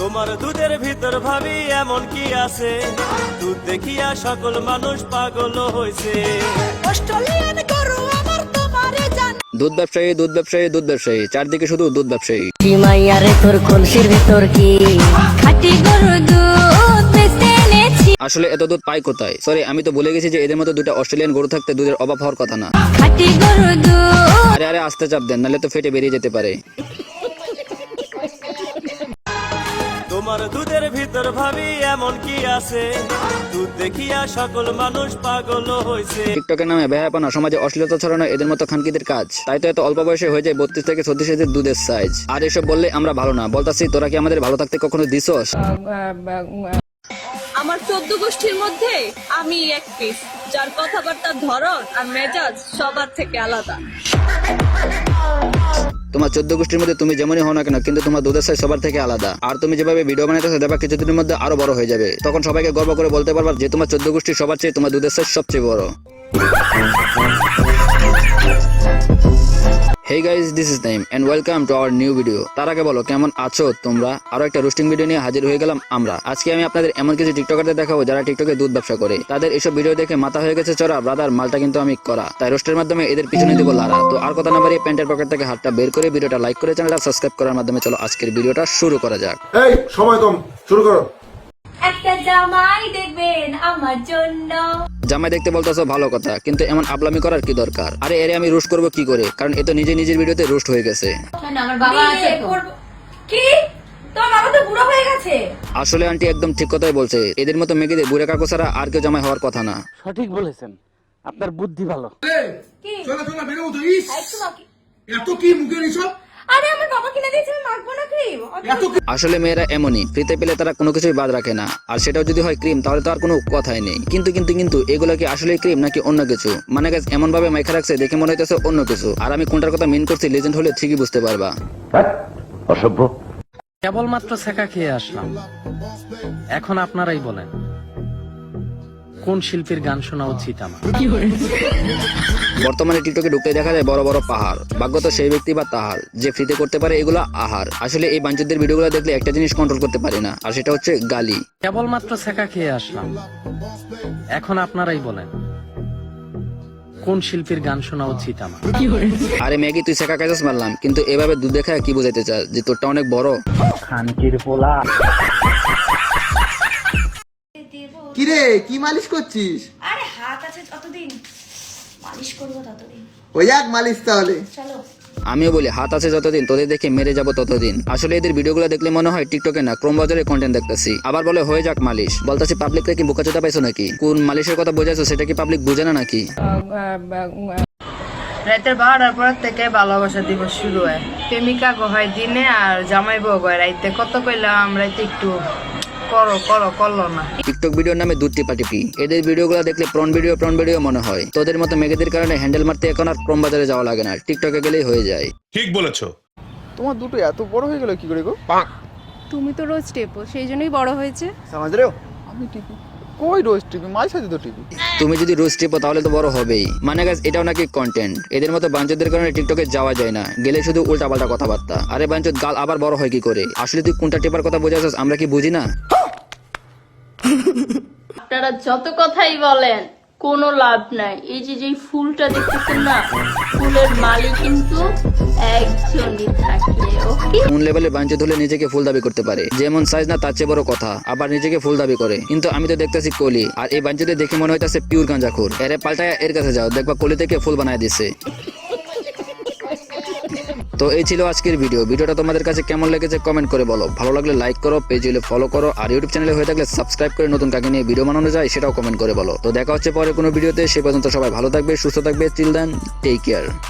তোমার দুধের ভিতর ভাবি এমন কি আছে, দুধ দেখিয়া সকল মানুষ পাগল হইছে। অস্ট্রেলিয়ান গরু আমার তোমারে জান। দুধ ব্যবসায়ী দুধ ব্যবসায়ী দুধ ব্যবসায়ী, চারদিকে শুধু দুধ ব্যবসায়ী। কি মাইয়ারে তোর কলসির ভিতর কি খাঁটি গরুর দুধ বেচতে এনেছি। আসলে এত দুধ পাই কোথায়? সরি, আমি তো ভুলে গেছি যে এদের মতো দুটো অস্ট্রেলিয়ান গরু থাকতে দুধের অভাব হওয়ার কথা না। খাঁটি গরুর দুধ। আরে আস্তে চাপ দেন, নাহলে তো ফেটে বেরিয়ে যেতে পারে। তোমার দুধের ভিতর ভাবি এমন কি আছে, দুধ দেখিয়া সকল মানুষ পাগল হইছে। টিকটকের নামে বেহায়াপনা, সমাজে অশ্লীলতা ছড়ানো এদের মতো খানকিদের কাজ। তাই তো এত অল্প বয়সে হয়ে যায় 32 থেকে 36 কেজির দুধের সাইজ। আর এসব বললে আমরা ভালো না, বলতাছি তোরা কি আমাদের ভালো থাকতে কখনো দিছস? আমার 14 গোষ্ঠীর মধ্যে আমি এক পিস, যার কথাবার্তার ধরন আর মেজাজ সবার থেকে আলাদা। তোমার 14 গোষ্ঠীর মধ্যে তুমি যেমনই হও না কেন, কিন্তু তোমার দুধের সাইজ সবার থেকে আলাদা। আর তুমি যেভাবে ভিডিও বানাইতেছো দেখবা কিছুদিনের মধ্যে আরো বড় হয়ে যাবে। তখন সবাইকে গর্ব করে বলতে পারবা যে তোমার 14 গোষ্ঠী সবার চেয়ে তোমার দুধের সাইজ সবচেয়ে বড়। Hey guys, this is Naim and welcome to our new video. তার আগে বলো কেমন আছো তোমরা? আরো একটা রোস্টিং ভিডিও নিয়ে হাজির হয়ে গেলাম আমরা। আজকে আমি আপনাদের এমন কিছু টিকটকারদের দেখাবো যারা টিকটকে দুধ ব্যবসা করে। তাদের এসব ভিডিও দেখে মাথা হয়ে গেছে চড়া, ব্রাদার মালটা কিন্তু আমি করা। তাই রোস্টের মাধ্যমে এদের পিছনে দেবো লারা। তো আর কথা না বাড়িয়ে প্যান্টের পকেট থেকে হাতটা বের করে ভিডিওটা লাইক করে চ্যানেলটা সাবস্ক্রাইব করার মাধ্যমে চলো আজকের ভিডিওটা শুরু করা যাক। এই সময় কম, শুরু করো। একটা জামাই দেবেন আমার জন্য। জামাই দেখতে বলতেছো ভালো কথা, কিন্তু এমন আপলামি করার কি দরকার? আরে এরে আমি রোস্ট করবো কি করে? কারণ এ তো নিজের ভিডিওতে রোস্ট হয়ে গেছে। আমার বাবা আছে তো। কি? তোমার বাবা তো বুড়ো হয়ে গেছে। আসলে আন্টি একদম ঠিক কথাই বলছে। এদের মতো মেয়েদের বুড়ে কাকু ছাড়া আর কেউ জামাই হওয়ার কথা না। সঠিক বলেছেন, আপনার বুদ্ধি ভালো। কি? চলো চলো বেরো তো। ইস একটু বাকি। এত কি মুখে নিছো? আরে আমার বাবা কিনে দিয়েছে, আমি মাখবো না ক্রিম। এত কি? আসলে মেয়েরা এমনই, ফ্রিতে পেলে তারা কোনো কিছুই বাদ রাখে না। আর সেটাও যদি হয় ক্রিম, তাহলে তো আর কোনো কথাই নেই। কিন্তু এগুলো কি আসলে ক্রিম নাকি অন্য কিছু? মানে গাইস এমন ভাবে মাইখা রাখছে দেখে মনে হইতেছে অন্য কিছু। আর আমি কোনটার কথা মিন করছি লেজেন্ড হলে ঠিকই বুঝতে পারবা। অসভ্য। কেবলমাত্র ছেঁকা খেয়ে আসলাম, এখন আপনারাই বলেন কোন শিল্পীর গান শোনা উচিত আমার? বর্তমানে টিকটকে ঢুকতে দেখা যায় বড় বড় পাহাড়। ভাগ্য তো সেই ব্যক্তি বা তাহার যে ফ্রিতে করতে পারে এগুলো আহার। আসলে এই বাঞ্চুদের ভিডিওগুলো দেখলে একটা জিনিস কন্ট্রোল করতে পারি না, আর সেটা হচ্ছে গালি। কেবলমাত্র ছেঁকা খেয়ে আসলাম, এখন আপনারাই বলেন কোন শিল্পীর গান শোনা উচিত আমার? আরে ম্যাগি তুই শেখা কাজস মারলাম, কিন্তু এভাবে দুধ দেখা কি বুঝাইতে চাস? যে তোরটা অনেক বড়? খানকির পোলা। কিরে কি মালিশ করছিস? আরে হাত আছে যতদিন মালিশ করবো ততদিন। ওই এক মালিশ তাহলে। চলো। আমিও বলি হাত আছে যতদিন, তোদের দেখে মেরে যাবো ততদিন। আসলে এদের ভিডিওগুলো দেখলে মনে হয় টিকটকে না ক্রোম বাজারে কন্টেন্ট দেখতেছি। আবার বলে হয়ে যাক মালিশ। বলতেছি পাবলিককে কি বোকাচোদা পাইছো নাকি? কোন মালিশের কথা বোঝাইছো সেটা কি পাবলিক বুঝে না নাকি? রাতের 12টার পর থেকে ভালোবাসা দিবস শুরু হয়। প্রেমিকা গহায় দিনে আর জামাই বউ গয় রাইতে। কত কইলাম রাইতে একটু করলো না। টিকটক ভিডিওর নামে দুধ টিপাটিপি। এদের ভিডিওগুলো দেখলে প্রন ভিডিও মনে হয়। তোদের মতো মেয়েদের কারণে হ্যান্ডেল মারতে এখন আর ক্রোম বাজারে যাওয়া লাগে না, টিকটকে গেলেই হয়ে যায়। ঠিক বলেছো। তোমার দুটো এত বড় হয়ে গেল কি করে গো? তুমি তো রোজ টেপো, সেই জন্যই বড় হয়েছে। সমাজ রেও আমি টিপি। কই রোজ টিপি? মাই সাথে তো টিপি। তুমি যদি রোজ টিপো তাহলে তো বড় হবেই। মানে গাইস এটাও নাকি কন্টেন্ট। এদের মতো বাঞ্চদের কারণে টিকটকে যাওয়া যায় না, গেলে শুধু উল্টাপাল্টা কথাবার্তা। আরে বাঞ্চদ গাল আবার বড় হয় কি করে? আসলে তুই কোনটা টিপার কথা বোঝাচ্ছিস আমরা কি বুঝি না? আপনারা যত কথাই বলেন কোনো লাভ নাই। এই যে ফুলটা দেখতেছেন না, ফুলের মালিক কিন্তু একজনই থাকে। ওকে, কোন লেভেলের বাঞ্চদ হলে নিজেকে ফুল দাবি করতে পারে? যেমন সাইজ না তার চেয়ে বড় কথা, আবার নিজেকে ফুল দাবি করে। কিন্তু আমি তো দেখতেছি কলি, আর এই বাঞ্চদের দেখে মনে হইতাছে পিওর গাঁজাখোর। এরে পাল্টায় এর কাছে যাও, দেখবা কলি থেকে ফুল বানায় দিছে। তো এই ছিল আজকের ভিডিওটা তোমাদের কাছে কেমন লেগেছে কমেন্ট করে বলো। ভালো লাগলে লাইক করো, পেজ হলে ফলো করো, আর ইউটিউব চ্যানেলে হয়ে থাকলে সাবস্ক্রাইব করে নতুন কাকে নিয়ে ভিডিও বানানো যায় সেটাও কমেন্ট করে বলো। তো দেখা হচ্ছে পরে কোনো ভিডিওতে। সে পর্যন্ত সবাই ভালো থাকবে, সুস্থ থাকবে। Till then, take care.